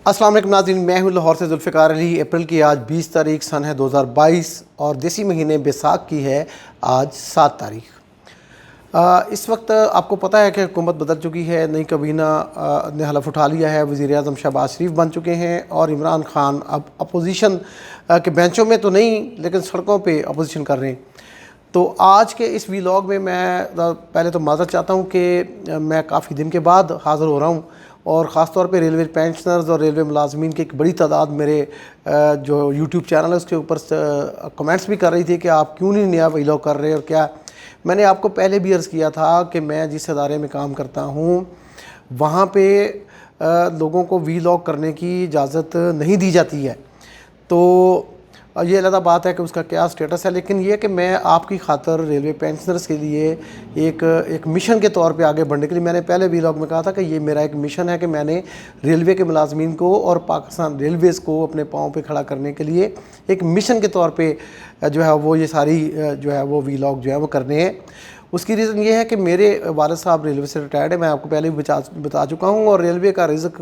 अस्सलाम वालेकुम नाज़रीन, मैं हूं लाहौर से जुल्फ़िकार अली। अप्रैल की आज 20 तारीख सन है 2022 और देसी महीने बैसाख की है आज 7 तारीख। इस वक्त आपको पता है कि हुकूमत बदल चुकी है, नई काबीना ने हलफ उठा लिया है, वज़ीर-ए-आज़म शहबाज शरीफ बन चुके हैं और इमरान खान अब अपोजिशन के बेंचों में तो नहीं लेकिन सड़कों पे अपोजिशन कर रहे हैं। तो आज के इस वीलॉग में मैं पहले तो माज़रत चाहता हूँ कि मैं काफ़ी दिन के बाद हाज़िर हो रहा हूँ और ख़ास तौर पे रेलवे पेंशनर्स और रेलवे मुलाजमीन की एक बड़ी तादाद मेरे जो यूट्यूब चैनल है उसके ऊपर कमेंट्स भी कर रही थी कि आप क्यों नहीं नया वीलॉग कर रहे और क्या। मैंने आपको पहले भी अर्ज़ किया था कि मैं जिस अदारे में काम करता हूँ वहाँ पे लोगों को वीलॉग करने की इजाज़त नहीं दी जाती है। तो ये अलग बात है कि उसका क्या स्टेटस है, लेकिन ये कि मैं आपकी खातर रेलवे पेंशनर्स के लिए एक मिशन के तौर पे आगे बढ़ने के लिए, मैंने पहले वीलॉग में कहा था कि ये मेरा एक मिशन है कि मैंने रेलवे के मुलाजमीन को और पाकिस्तान रेलवेज़ को अपने पाँव पे खड़ा करने के लिए एक मिशन के तौर पे जो है वो ये सारी जो है वो वीलॉग जो है वो करने हैं। उसकी रीज़न ये है कि मेरे वालिद साहब रेलवे से रिटायर्ड है, मैं आपको पहले भी बता चुका हूँ, और रेलवे का रिज़्क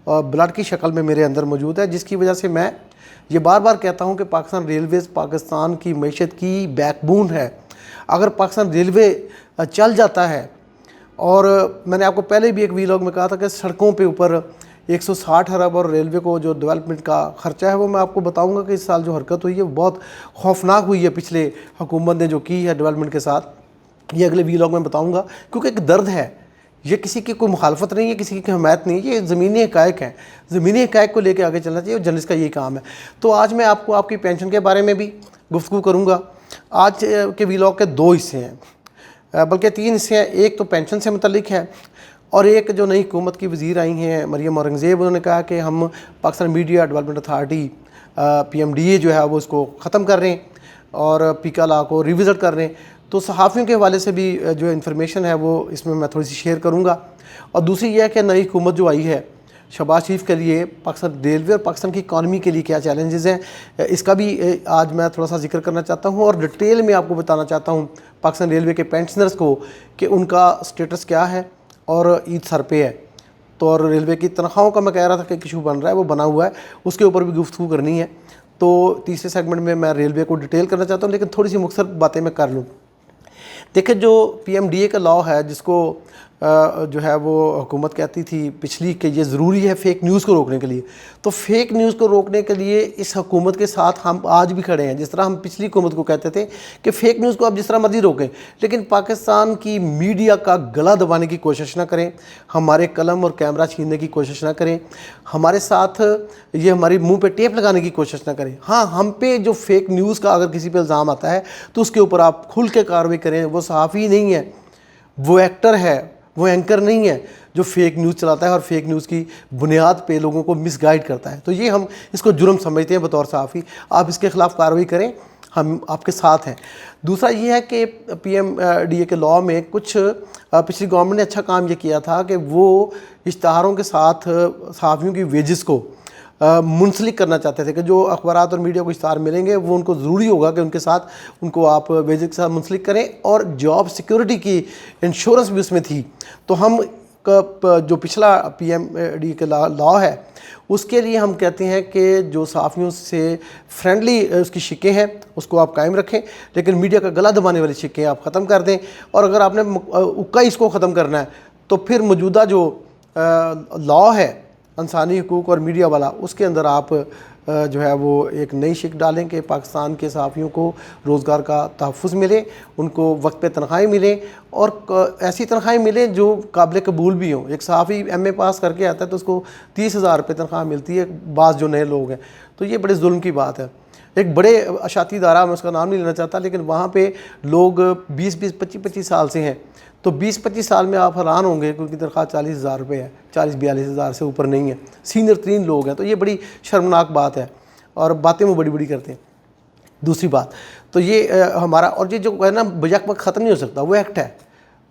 ब्लड की शक्ल में मेरे अंदर मौजूद है, जिसकी वजह से मैं ये बार बार कहता हूँ कि पाकिस्तान रेलवेज़ पाकिस्तान की मईशत की बैकबोन है। अगर पाकिस्तान रेलवे चल जाता है, और मैंने आपको पहले भी एक वीलॉग में कहा था कि सड़कों पे ऊपर 160 अरब और रेलवे को जो डेवलपमेंट का ख़र्चा है वो मैं आपको बताऊंगा कि इस साल जो हरकत हुई है बहुत खौफनाक हुई है पिछले हुकूमत ने जो की है डेवलपमेंट के साथ। ये अगले वीलॉग में बताऊँगा, क्योंकि एक दर्द है, ये किसी की कोई मुखालफत नहीं है, किसी की हमायत नहीं है, ये ज़मीनी हक़ाइक़ हैं। ज़मीनी हक़ाइक़ को लेकर आगे चलना चाहिए और जर्नलिस्ट का यही काम है। तो आज मैं आपको आपकी पेंशन के बारे में भी गुफ्तगू करूँगा। आज के वीलॉग के 2 हिस्से हैं, बल्कि 3 हिस्से हैं। एक तो पेंशन से मुतल्लिक है और एक जो नई हुकूमत की वज़ीर आई हैं मरियम औरंगज़ेब, उन्होंने कहा कि हम Pakistan media development authority PMDA जो है वो इसको ख़त्म कर रहे हैं और पीका लॉ को रिविज़िट कर रहे हैं। तो सहाफ़ियों के हवाले से भी जो इन्फॉर्मेशन है वो इसमें मैं थोड़ी सी शेयर करूँगा। और दूसरी ये है कि नई हुकूमत जो आई है शहबाज शरीफ के लिए पाकिस्तान रेलवे और पाकिस्तान की इकॉनमी के लिए क्या चैलेंजेस हैं, इसका भी आज मैं थोड़ा सा जिक्र करना चाहता हूँ और डिटेल में आपको बताना चाहता हूँ पाकिस्तान रेलवे के पेंशनर्स को कि उनका स्टेटस क्या है और ईद सर पे है। तो और रेलवे की तनख्वाहों का मैं कह रहा था कि इशू बन रहा है, वो बना हुआ है, उसके ऊपर भी गुफ्तगू करनी है। तो तीसरे सेगमेंट में मैं रेलवे को डिटेल करना चाहता हूँ, लेकिन थोड़ी सी मुख्तसर बातें मैं कर लूँ। देखिए, जो PMDA का लॉ है जिसको जो है वो हुकूमत कहती थी पिछली कि ये ज़रूरी है फ़ेक न्यूज़ को रोकने के लिए, तो फ़ेक न्यूज़ को रोकने के लिए इस हुकूमत के साथ हम आज भी खड़े हैं। जिस तरह हम पिछली हुकूमत को कहते थे कि फ़ेक न्यूज़ को आप जिस तरह मर्जी रोकें, लेकिन पाकिस्तान की मीडिया का गला दबाने की कोशिश ना करें, हमारे कलम और कैमरा छीनने की कोशिश ना करें, हमारे साथ ये हमारे मुँह पर टेप लगाने की कोशिश ना करें। हाँ, हम पे जो फ़ेक न्यूज़ का अगर किसी पर इल्ज़ाम आता है तो उसके ऊपर आप खुल के कार्रवाई करें। वो सहाफ़ी नहीं है, वो एक्टर है, वो एंकर नहीं है जो फेक न्यूज़ चलाता है और फेक न्यूज़ की बुनियाद पे लोगों को मिसगाइड करता है। तो ये हम इसको जुर्म समझते हैं बतौर सहाफ़ी। आप इसके ख़िलाफ़ कार्रवाई करें, हम आपके साथ हैं। दूसरा ये है कि PMDA के लॉ में कुछ पिछली गवर्नमेंट ने अच्छा काम ये किया था कि वो इश्तहारों के साथ सहाफ़ियों की वेजेस को मुंसलिक करना चाहते थे कि जो अखबारात और मीडिया को इश्तहार मिलेंगे वो उनको ज़रूरी होगा कि उनके साथ उनको आप वेजेस के साथ मुंसलिक करें, और जॉब सिक्योरिटी की इंश्योरेंस भी उसमें थी। तो हम जो पिछला PMDA के लॉ है उसके लिए हम कहते हैं कि जो सहाफ़ियों से फ्रेंडली उसकी शिकें हैं उसको आप कायम रखें, लेकिन मीडिया का गला दबाने वाली शिकें आप ख़त्म कर दें। और अगर आपने उक्का इसको ख़त्म करना है तो फिर मौजूदा जो लॉ है इंसानी हकूक़ और मीडिया वाला, उसके अंदर आप जो है वो एक नई शिक डालें कि पाकिस्तान के सहाफ़ियों को रोज़गार का तहफ़्फ़ुज़ मिले, उनको वक्त पे तनख्वाहें मिलें और ऐसी तनख्वाहें मिलें जो काबिल कबूल भी हों। एक सहाफ़ी MA पास करके आता है तो उसको 30,000 रुपये तनख्वाह मिलती है, बाज़ जो नए लोग हैं, तो ये बड़े जुल्म की बात है। एक बड़े अशाती इदारा, मैं उसका नाम नहीं लेना चाहता, लेकिन वहाँ पे लोग 20-20, 25-25 साल से हैं, तो 20-25 साल में आप हैरान होंगे कि उनकी तनख्वाह 40,000 रुपये है, 40-42 से ऊपर नहीं है, सीनियर 3 लोग हैं। तो ये बड़ी शर्मनाक बात है और बातें वो बड़ी बड़ी करते हैं। दूसरी बात तो ये हमारा, और ये जो है ना बजक वक्त ख़त्म नहीं हो सकता, वो एक्ट है,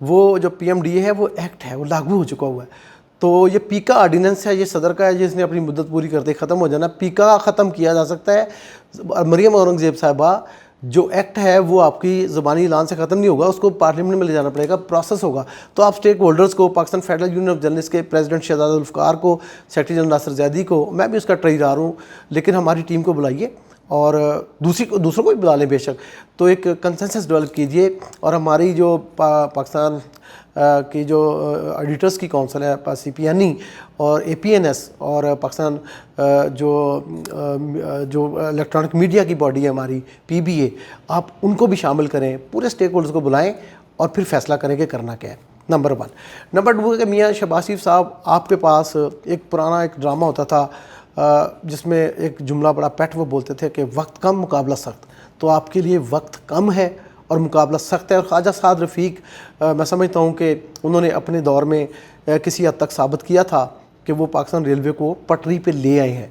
वो जो PMDA है वो एक्ट है, वो लागू हो चुका हुआ है। तो ये पीका ऑर्डिनेंस है, ये सदर का है जिसने अपनी मुद्दत पूरी करते ख़त्म हो जाना। पीका ख़त्म किया जा सकता है। मरियम औरंगज़ेब साहिबा جو ایکٹ ہے وہ آپ کی زبانی اعلان سے ختم نہیں ہوگا, اس کو پارلیمنٹ میں لے جانا پڑے گا, پروسیس ہوگا. تو آپ اسٹیک ہولڈرز کو, Pakistan federal union of journalist کے پریزیڈنٹ شہزاد ذوالفقار کو, سیکرٹری جنرل ناصر زیدی کو, میں بھی اس کا ٹرئی ہوں, لیکن ہماری ٹیم کو بلائیے اور دوسروں کو بھی بلا لیں بے شک, تو ایک کنسنسس ڈیولپ کیجئے. اور ہماری جو پاکستان کی جو ایڈیٹرز کی کونسل ہے, سی پی این ای اور اے پی این ایس, اور پاکستان جو الیکٹرانک میڈیا کی باڈی ہے ہماری پی بی اے, آپ ان کو بھی شامل کریں, پورے اسٹیک ہولڈرز کو بلائیں اور پھر فیصلہ کریں کہ کرنا کیا ہے. نمبر 1. نمبر 2 کہ میاں شہباز شریف صاحب, آپ کے پاس ایک پرانا ایک ڈرامہ ہوتا تھا جس میں ایک جملہ بڑا پیٹ وہ بولتے تھے کہ وقت کم مقابلہ سخت. تو آپ کے لیے وقت کم ہے اور مقابلہ سخت ہے. اور خواجہ سعد رفیق, میں سمجھتا ہوں کہ انہوں نے اپنے دور میں کسی حد تک ثابت کیا تھا کہ وہ پاکستان ریلوے کو پٹری پہ لے آئے ہیں.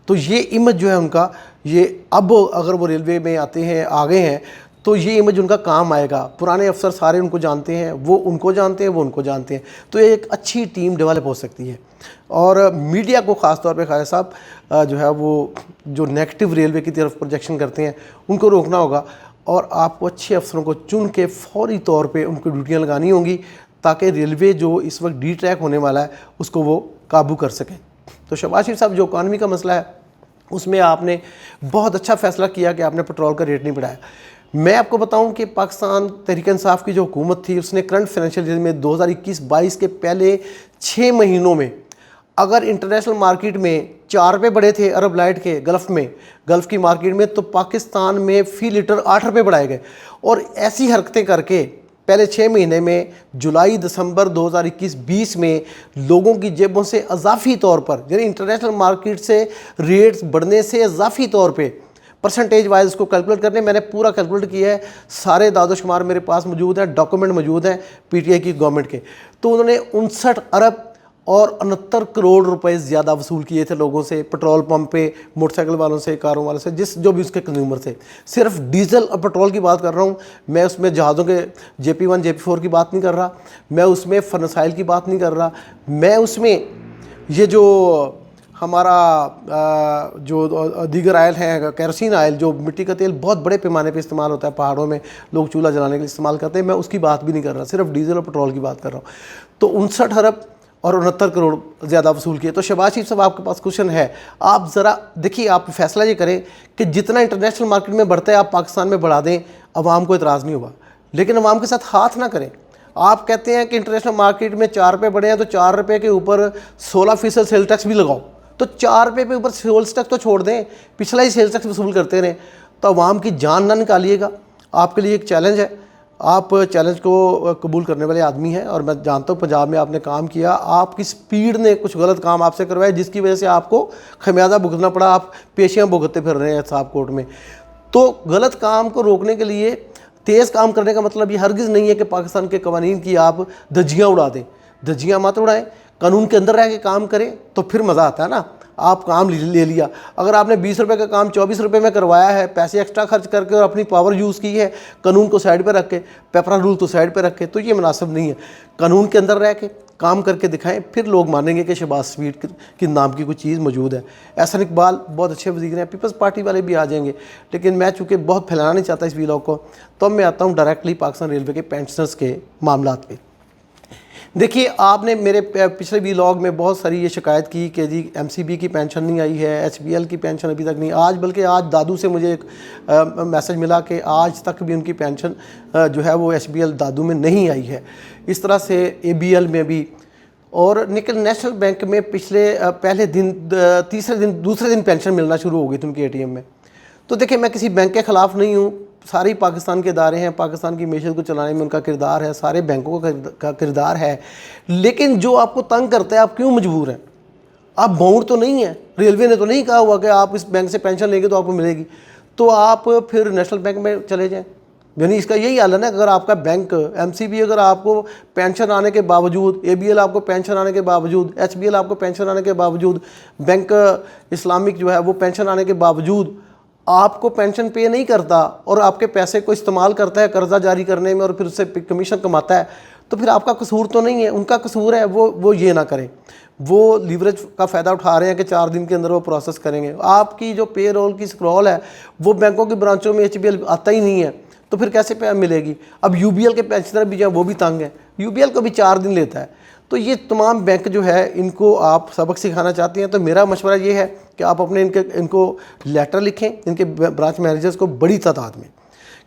تو یہ امیج جو ہے ان کا, یہ اب اگر وہ ریلوے میں آتے ہیں, آگے ہیں, تو یہ امیج ان کا کام آئے گا. پرانے افسر سارے ان کو جانتے ہیں, وہ ان کو جانتے ہیں, وہ ان کو جانتے ہیں, تو ایک اچھی ٹیم ڈیولپ ہو سکتی ہے. اور میڈیا کو خاص طور پہ خواجہ صاحب جو ہے وہ جو نیگیٹو ریلوے کی طرف پروجیکشن کرتے ہیں ان کو روکنا ہوگا, اور آپ کو اچھے افسروں کو چن کے فوری طور پہ ان کو ڈیوٹیاں لگانی ہوں گی تاکہ ریلوے جو اس وقت ڈی ٹریک ہونے والا ہے اس کو وہ قابو کر سکیں. تو شہباز شریف صاحب, جو اکانومی کا مسئلہ ہے اس میں آپ نے بہت اچھا فیصلہ کیا کہ آپ نے پٹرول کا ریٹ نہیں بڑھایا. میں آپ کو بتاؤں کہ پاکستان تحریک انصاف کی جو حکومت تھی اس نے کرنٹ فائنینشیل ایئر میں 2021-22 کے پہلے 6 مہینوں میں اگر انٹرنیشنل مارکیٹ میں 4 روپے بڑھے تھے عرب لائٹ کے گلف کی مارکیٹ میں, تو پاکستان میں فی لیٹر 8 روپے بڑھائے گئے. اور ایسی حرکتیں کر کے پہلے 6 مہینے میں جولائی دسمبر 2021-22 میں لوگوں کی جیبوں سے اضافی طور پر, یعنی انٹرنیشنل مارکیٹ سے ریٹس بڑھنے سے اضافی طور پہ پرسنٹیج وائز اس کو کیلکولیٹ کرنے, میں نے پورا کیلکولیٹ کیا ہے, سارے داد و شمار میرے پاس موجود ہیں, ڈاکومنٹ موجود ہیں پی ٹی آئی کی گورنمنٹ کے. تو انہوں نے 59 ارب اور 69 کروڑ روپے زیادہ وصول کیے تھے لوگوں سے, پٹرول پمپ پہ, موٹر سائیکل والوں سے, کاروں والوں سے, جو بھی اس کے کنزیومر تھے. صرف ڈیزل اور پٹرول کی بات کر رہا ہوں میں, اس میں جہازوں کے JP1 JP4 کی بات نہیں کر رہا, میں اس میں فرنسائل کی بات نہیں کر رہا, میں اس میں یہ جو ہمارا جو دیگر آئل ہیں, کیروسین آئل, جو مٹی کا تیل بہت بڑے پیمانے پہ استعمال ہوتا ہے پہاڑوں میں, لوگ چولہا جلانے کے لیے استعمال کرتے ہیں, میں اس کی بات بھی نہیں کر رہا, صرف ڈیزل اور پٹرول کی بات کر رہا ہوں. تو 59 ارب اور 69 کروڑ زیادہ وصول کیے. تو شہباز شریف صاحب, آپ کے پاس کوشچن ہے, آپ ذرا دیکھیے, آپ فیصلہ یہ کریں کہ جتنا انٹرنیشنل مارکیٹ میں بڑھتا ہے آپ پاکستان میں بڑھا دیں, عوام کو اعتراض نہیں ہوگا, لیکن عوام کے ساتھ ہاتھ نہ کریں. آپ کہتے ہیں کہ انٹرنیشنل مارکیٹ میں 4 روپے بڑھے ہیں تو 4 روپے کے اوپر 16% سیل ٹیکس بھی لگاؤ, تو 4 روپے پہ اوپر سیلز ٹیکس تو چھوڑ دیں, پچھلا ہی سیلز ٹیکس وصول کرتے رہیں. تو عوام کی جان نہ نکالیے گا. آپ کے لیے ایک چیلنج ہے, آپ چیلنج کو قبول کرنے والے آدمی ہیں, اور میں جانتا ہوں پنجاب میں آپ نے کام کیا, آپ کی سپیڈ نے کچھ غلط کام آپ سے کروائے جس کی وجہ سے آپ کو خمیازہ بھگتنا پڑا, آپ پیشیاں بھگتتے پھر رہے ہیں حساب کورٹ میں. تو غلط کام کو روکنے کے لیے تیز کام کرنے کا مطلب یہ ہرگز نہیں ہے کہ پاکستان کے قوانین کی آپ دھجیاں اڑا دیں. دھجیاں مت اڑائیں, قانون کے اندر رہ کے کام کریں, تو پھر مزہ آتا ہے نا. آپ کام لے لیا, اگر آپ نے 20 روپے کا کام 24 روپے میں کروایا ہے, پیسے ایکسٹرا خرچ کر کے اور اپنی پاور یوز کی ہے, قانون کو سائڈ پہ رکھ کے, پیپرا رول تو سائڈ پہ رکھ کے, تو یہ مناسب نہیں ہے. قانون کے اندر رہ کے کام کر کے دکھائیں, پھر لوگ مانیں گے کہ شہباز شریف کی نام کی کوئی چیز موجود ہے. احسن اقبال بہت اچھے وزیر ہیں, پیپلز پارٹی والے بھی آ جائیں گے, لیکن میں چونکہ بہت پھیلانا نہیں چاہتا اس ویلاگ کو, تو میں آتا ہوں ڈائریکٹلی پاکستان ریلوے کے پینشنرز کے معاملات پہ. دیکھیے, آپ نے میرے پچھلے ویلاگ میں بہت ساری یہ شکایت کی کہ جی MCB کی پینشن نہیں آئی ہے, HBL کی پینشن ابھی تک نہیں. بلکہ آج دادو سے مجھے ایک میسج ملا کہ آج تک بھی ان کی پینشن جو ہے وہ HBL دادو میں نہیں آئی ہے. اس طرح سے ABL میں بھی, اور نیشنل بینک میں پہلے دن دوسرے دن پینشن ملنا شروع ہو گئی تھی ان کے ATM میں. تو دیکھیں, میں کسی بینک کے خلاف نہیں ہوں, ساری پاکستان کے ادارے ہیں, پاکستان کی معیشت کو چلانے میں ان کا کردار ہے, سارے بینکوں کا کردار ہے, لیکن جو آپ کو تنگ کرتا ہے آپ کیوں مجبور ہیں؟ آپ باؤنڈ تو نہیں ہیں, ریلوے نے تو نہیں کہا ہوا کہ آپ اس بینک سے پینشن لیں گے تو آپ کو ملے گی, تو آپ پھر نیشنل بینک میں چلے جائیں. یعنی اس کا یہی حل ہے نا, اگر آپ کا بینک MCB اگر آپ کو پینشن آنے کے باوجود, ABL آپ کو پینشن آنے کے باوجود, HBL آپ کو پینشن آنے کے باوجود, بینک اسلامک جو ہے وہ پینشن آنے کے باوجود آپ کو پینشن پے نہیں کرتا اور آپ کے پیسے کو استعمال کرتا ہے قرضہ جاری کرنے میں اور پھر اس سے کمیشن کماتا ہے, तो फिर आपका कसूर तो नहीं है, उनका कसूर है, वो ये ना करें। वो लीवरेज का फ़ायदा उठा रहे हैं कि 4 दिन के अंदर वो प्रोसेस करेंगे। आपकी जो पे रोल की स्क्रॉल है वो बैंकों की ब्रांचों में HBL आता ही नहीं है, तो फिर कैसे पे मिलेगी। अब UBL के पेंशनर भी जो वो भी तंग हैं, UBL को भी 4 दिन लेता है। तो ये तमाम बैंक जो है इनको आप सबक सिखाना चाहते हैं तो मेरा मशवरा ये है कि आप अपने इनको लेटर लिखें, इनके ब्रांच मैनेजर्स को बड़ी तादाद में,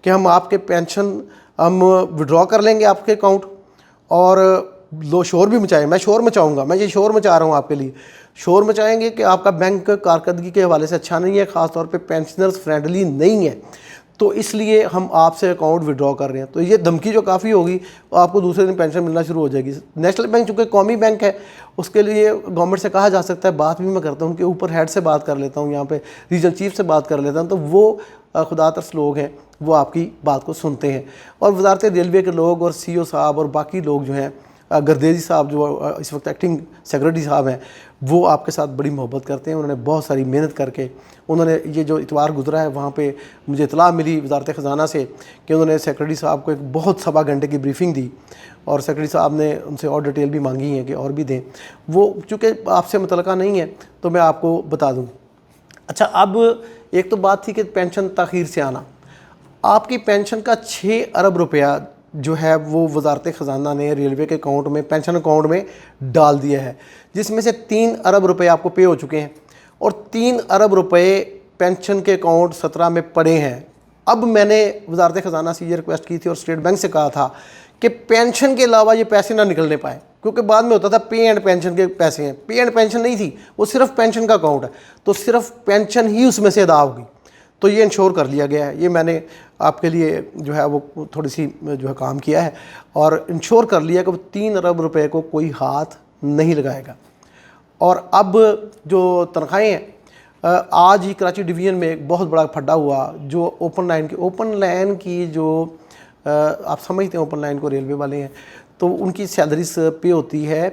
कि हम आपके पेंशन हम विड्रॉ कर लेंगे आपके अकाउंट, और लो शोर भी मचाएं। मैं शोर मचाऊंगा, मैं ये शोर मचा रहा हूँ आपके लिए। शोर मचाएंगे कि आपका बैंक कारकर्दगी के हवाले से अच्छा नहीं है, ख़ास तौर पे पेंशनर्स फ्रेंडली नहीं है, तो इसलिए हम आपसे अकाउंट विड्रॉ कर रहे हैं। तो ये धमकी जो काफ़ी होगी, आपको दूसरे दिन पेंशन मिलना शुरू हो जाएगी। नेशनल बैंक चूँकि कौमी बैंक है, उसके लिए गवर्नमेंट से कहा जा सकता है, बात भी मैं करता हूँ, उनके ऊपर हेड से बात कर लेता हूँ, यहाँ पे रीजनल चीफ से बात कर लेता हूँ, तो वो खुदा तरस लोग हैं, वो आपकी बात को सुनते हैं। और वजारत रेलवे के लोग और CO साहब और बाकी लोग जो हैं, गर्देजी साहब जो इस वक्त एक्टिंग सेक्रेटरी साहब हैं, वो आपके साथ बड़ी मोहब्बत करते हैं। उन्होंने बहुत सारी मेहनत करके, उन्होंने ये जो इतवार गुजरा है वहाँ पे मुझे इतला मिली वजारत ख़जाना से कि उन्होंने सेक्रेटरी साहब को एक बहुत 1.25 घंटे की ब्रीफिंग दी, और सेक्रेटरी साहब ने उनसे और डिटेल भी मांगी है कि और भी दें। वो चूँकि आपसे मुतल्लका नहीं है तो मैं आपको बता दूँ। अच्छा, अब एक तो बात थी कि पेंशन ताख़ीर से आना। आपकी पेंशन का 6 अरब रुपया जो है वो वजारत ख़जाना ने रेलवे के अकाउंट में, पेंशन अकाउंट में डाल दिया है, जिसमें से 3 अरब रुपए आपको पे हो चुके हैं, और 3 अरब रुपए पेंशन के अकाउंट 17 में पड़े हैं। अब मैंने वजारत ख़जाना से ये रिक्वेस्ट की थी और स्टेट बैंक से कहा था कि पेंशन के अलावा ये पैसे ना निकलने पाए, क्योंकि बाद में होता था पे एंड पेंशन के पैसे हैं। पे एंड पेंशन नहीं थी, वो सिर्फ पेंशन का अकाउंट है, तो सिर्फ पेंशन ही उसमें से अदा होगी। तो ये इंश्योर कर लिया गया है, ये मैंने आपके लिए जो है वो थोड़ी सी जो है काम किया है, और इंश्योर कर लिया कि वो 3 अरब रुपए को कोई हाथ नहीं लगाएगा। और अब जो तनख्वाहें हैं, आज ही कराची डिवीज़न में एक बहुत बड़ा फड्डा हुआ, जो ओपन लाइन की जो आप समझते हैं ओपन लाइन को रेलवे वाले हैं, तो उनकी सैलरीज पे होती है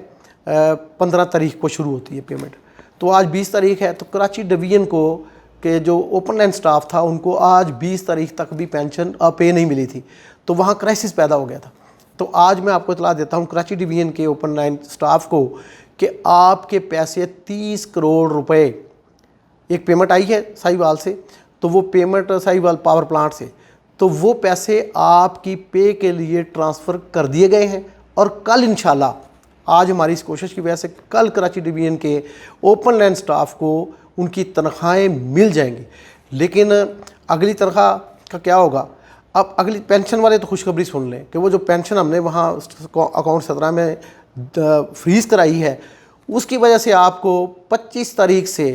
15 तारीख को शुरू होती है पेमेंट। तो आज 20 तारीख है, तो कराची डिवीज़न को के जो ओपन लाइन स्टाफ था उनको आज 20 तारीख तक भी पेंशन पे नहीं मिली थी, तो वहाँ क्राइसिस पैदा हो गया था। तो आज मैं आपको इतला देता हूँ कराची डिवीज़न के ओपन लाइन स्टाफ को कि आपके पैसे 30 करोड़ रुपए, एक पेमेंट आई है साहिवाल से, तो वो पेमेंट साहिवाल पावर प्लांट से, तो वो पैसे आपकी पे के लिए ट्रांसफ़र कर दिए गए हैं। और कल इंशाल्लाह, आज हमारी इस कोशिश की वजह से कल कराची डिवीज़न के ओपन लाइन स्टाफ को उनकी तनख्वाहें मिल जाएंगी। लेकिन अगली तनख्वाह का क्या होगा? अब अगली पेंशन वाले तो खुशखबरी सुन लें कि वो जो पेंशन हमने वहाँ अकाउंट 17 में फ्रीज़ कराई है, उसकी वजह से आपको 25 तारीख से,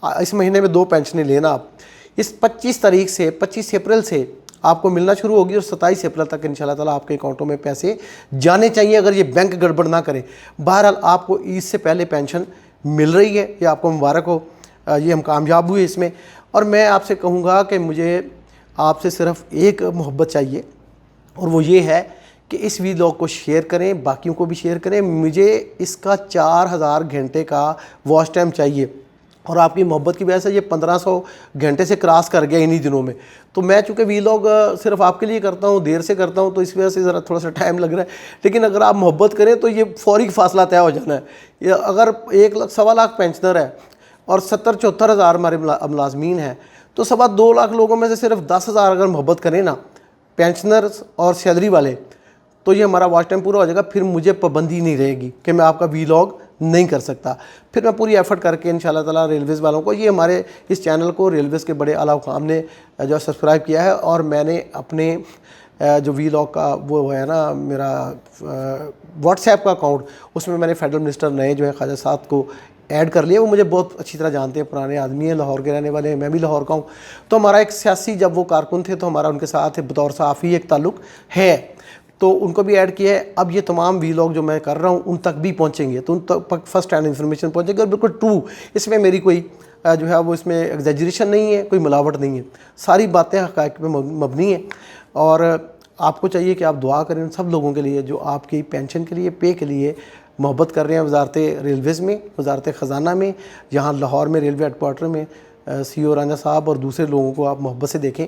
इस महीने में 2 पेंशनें लेना आप, इस 25 तारीख से 25 अप्रैल से आपको मिलना शुरू होगी, और 27 अप्रैल तक इंशाल्लाह ताला आपके अकाउंटों में पैसे जाने चाहिए, अगर ये बैंक गड़बड़ ना करे। बहरहाल आपको ईद से पहले पेंशन मिल रही है, ये आपको मुबारक हो, ये हम कामयाब हुए इसमें। और मैं आपसे कहूँगा कि मुझे आपसे सिर्फ एक मोहब्बत चाहिए, और वो ये है कि इस वीडियो को शेयर करें, बाकियों को भी शेयर करें। मुझे इसका 4000 घंटे का वॉच टाइम चाहिए, और आपकी मोहब्बत की वजह से ये 1500 घंटे से क्रॉस कर गया इन्हीं दिनों में। तो मैं चूँकि वीलॉग सिर्फ आपके लिए करता हूँ, देर से करता हूँ, तो इस वजह से ज़रा थोड़ा सा टाइम लग रहा है। लेकिन अगर आप मोहब्बत करें तो ये फौरी फासला तय हो जाना है। ये अगर 1 लाख पेंशनर है और 74 हज़ार हमारे मुलाजमीन हैं, तो 2.25 लाख लोगों में से सिर्फ 10,000 अगर मोहब्बत करें ना, पेंशनर्स और सैलरी वाले, तो ये हमारा वॉच टाइम पूरा हो जाएगा। फिर मुझे पाबंदी नहीं रहेगी कि मैं आपका वीलॉग नहीं कर सकता। फिर मैं पूरी एफर्ट करके इंशाल्लाह ताला रेलवेज़ वालों को, ये हमारे इस चैनल को रेलवेज़ के बड़े आला हुकाम ने जो सब्सक्राइब किया है, और मैंने अपने जो वीलॉग का वो है ना मेरा व्हाट्सएप का अकाउंट, उसमें मैंने फेडरल मिनिस्टर नए जो है ख्वाजा साद को ऐड कर लिया। वो मुझे बहुत अच्छी तरह जानते हैं, पुराने आदमी हैं, लाहौर के रहने वाले हैं, मैं भी लाहौर का हूँ। तो हमारा एक सियासी, जब वो कारकुन थे तो हमारा उनके साथ बतौर सहाफ़ी एक ताल्लुक़ है, तो उनको भी ऐड किया है। अब ये तमाम वीलॉग जो मैं कर रहा हूँ उन तक भी पहुँचेंगे, तो उन तक फर्स्ट हैंड इन्फॉर्मेशन पहुँचेगी, और बिल्कुल ट्रू, इसमें मेरी कोई जो है वो इसमें एग्जैजरेशन नहीं है, कोई मिलावट नहीं है, सारी बातें हक़ाइक़ पे मबनी हैं। और आपको चाहिए कि आप दुआ करें उन सब लोगों के लिए जो आपकी पेंशन के लिए, पे के लिए मोहब्बत कर रहे हैं। वजारत रेलवेज़ में, वजारत ख़जाना में, यहाँ लाहौर में रेलवे हेडक्वार्टर में CO रांझा साहब और दूसरे लोगों को आप मोहब्बत से देखें,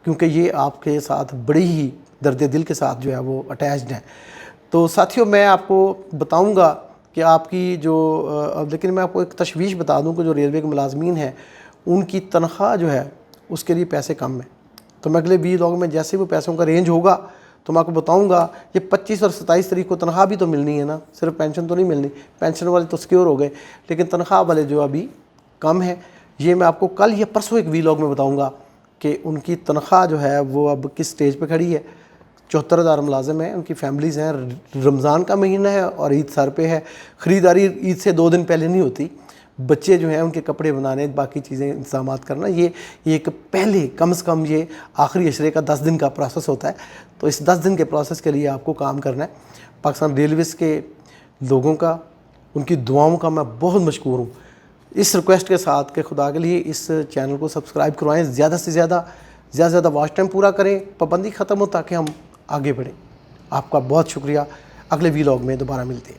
क्योंकि ये आपके साथ बड़ी ही दर्द दिल के साथ जो है वो अटैच्ड है। تو ساتھیوں میں آپ کو بتاؤں گا کہ آپ کی جو لیکن میں آپ کو ایک تشویش بتا دوں کہ جو ریلوے کے ملازمین ہیں ان کی تنخواہ جو ہے اس کے لیے پیسے کم ہیں. تو میں اگلے ولاگ میں جیسے وہ پیسوں کا رینج ہوگا تو میں آپ کو بتاؤں گا. یہ 25 اور 27 تاریخ کو تنخواہ بھی تو ملنی ہے نا, صرف پینشن تو نہیں ملنی, پینشن والے تو سیکیور ہو گئے, لیکن تنخواہ والے جو ابھی کم ہیں, یہ میں آپ کو کل یا پرسوں ایک ولاگ میں بتاؤں گا کہ ان کی تنخواہ جو ہے وہ اب کس سٹیج پہ کھڑی ہے. 74,000 ملازم ہیں, ان کی فیملیز ہیں, رمضان کا مہینہ ہے اور عید سر پہ ہے. خریداری عید سے 2 دن پہلے نہیں ہوتی, بچے جو ہیں ان کے کپڑے بنانے, باقی چیزیں انتظامات کرنا, یہ ایک پہلے کم از کم یہ آخری عشرے کا 10 دن کا پروسیس ہوتا ہے. تو اس 10 دن کے پروسیس کے لیے آپ کو کام کرنا ہے. پاکستان ریلویز کے لوگوں کا, ان کی دعاؤں کا میں بہت مشکور ہوں. اس ریکویسٹ کے ساتھ کہ خدا کے لیے اس چینل کو سبسکرائب کروائیں, زیادہ سے زیادہ واچ ٹائم پورا کریں, پابندی ختم ہو تاکہ ہم آگے بڑھیں. آپ کا بہت شکریہ. اگلے ولاگ میں دوبارہ ملتے ہیں.